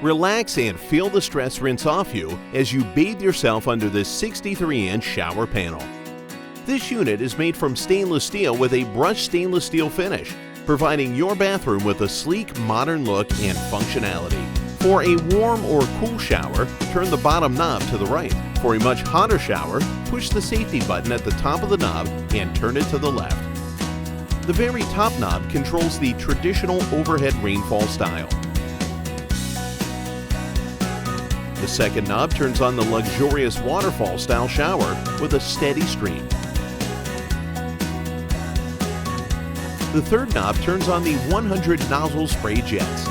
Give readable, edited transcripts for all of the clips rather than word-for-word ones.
Relax and feel the stress rinse off you as you bathe yourself under this 63-inch shower panel. This unit is made from stainless steel with a brushed stainless steel finish, providing your bathroom with a sleek, modern look and functionality. For a warm or cool shower, turn the bottom knob to the right. For a much hotter shower, push the safety button at the top of the knob and turn it to the left. The very top knob controls the traditional overhead rainfall style. The second knob turns on the luxurious waterfall style shower with a steady stream. The third knob turns on the 100 nozzle spray jets.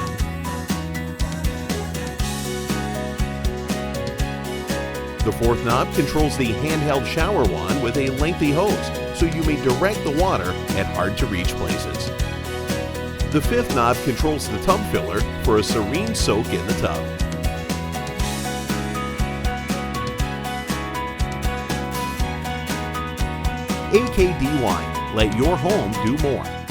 The fourth knob controls the handheld shower wand with a lengthy hose, so you may direct the water at hard-to-reach places. The fifth knob controls the tub filler for a serene soak in the tub. Akdy, let your home do more.